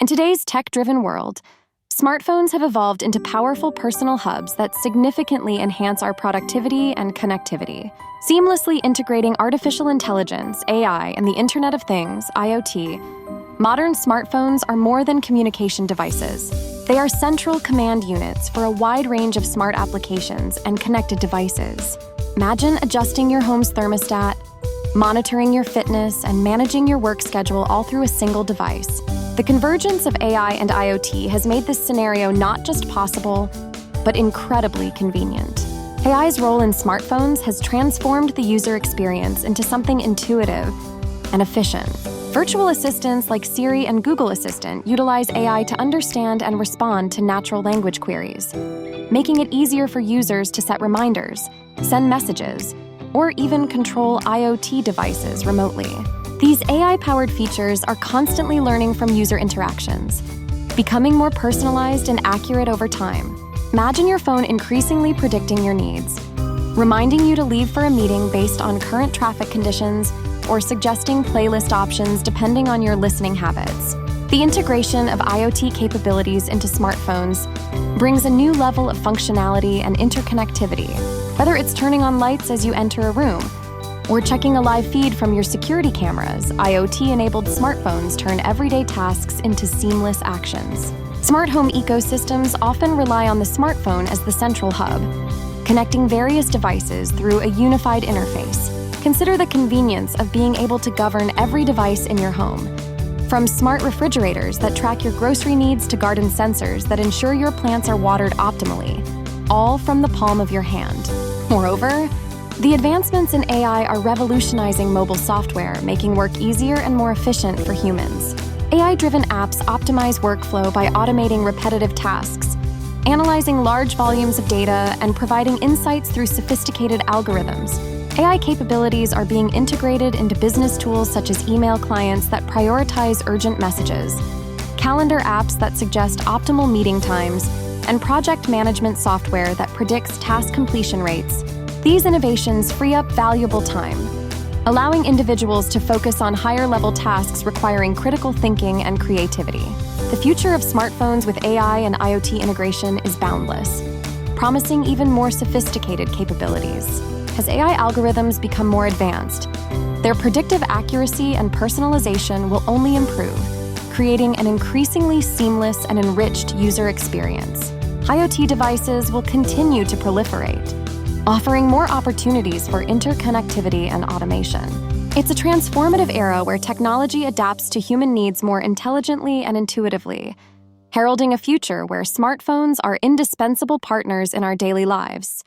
In today's tech-driven world, smartphones have evolved into powerful personal hubs that significantly enhance our productivity and connectivity. Seamlessly integrating artificial intelligence, AI, and the Internet of Things, IoT, modern smartphones are more than communication devices. They are central command units for a wide range of smart applications and connected devices. Imagine adjusting your home's thermostat, monitoring your fitness, and managing your work schedule all through a single device. The convergence of AI and IoT has made this scenario not just possible, but incredibly convenient. AI's role in smartphones has transformed the user experience into something intuitive and efficient. Virtual assistants like Siri and Google Assistant utilize AI to understand and respond to natural language queries, making it easier for users to set reminders, send messages, or even control IoT devices remotely. These AI-powered features are constantly learning from user interactions, becoming more personalized and accurate over time. Imagine your phone increasingly predicting your needs, reminding you to leave for a meeting based on current traffic conditions or suggesting playlist options depending on your listening habits. The integration of IoT capabilities into smartphones brings a new level of functionality and interconnectivity, whether it's turning on lights as you enter a room or checking a live feed from your security cameras. IoT-enabled smartphones turn everyday tasks into seamless actions. Smart home ecosystems often rely on the smartphone as the central hub, connecting various devices through a unified interface. Consider the convenience of being able to govern every device in your home, from smart refrigerators that track your grocery needs to garden sensors that ensure your plants are watered optimally, all from the palm of your hand. Moreover, the advancements in AI are revolutionizing mobile software, making work easier and more efficient for humans. AI-driven apps optimize workflow by automating repetitive tasks, analyzing large volumes of data, and providing insights through sophisticated algorithms. AI capabilities are being integrated into business tools such as email clients that prioritize urgent messages, calendar apps that suggest optimal meeting times, and project management software that predicts task completion rates. These innovations free up valuable time, allowing individuals to focus on higher-level tasks requiring critical thinking and creativity. The future of smartphones with AI and IoT integration is boundless, promising even more sophisticated capabilities. As AI algorithms become more advanced, their predictive accuracy and personalization will only improve, creating an increasingly seamless and enriched user experience. IoT devices will continue to proliferate, offering more opportunities for interconnectivity and automation. It's a transformative era where technology adapts to human needs more intelligently and intuitively, heralding a future where smartphones are indispensable partners in our daily lives.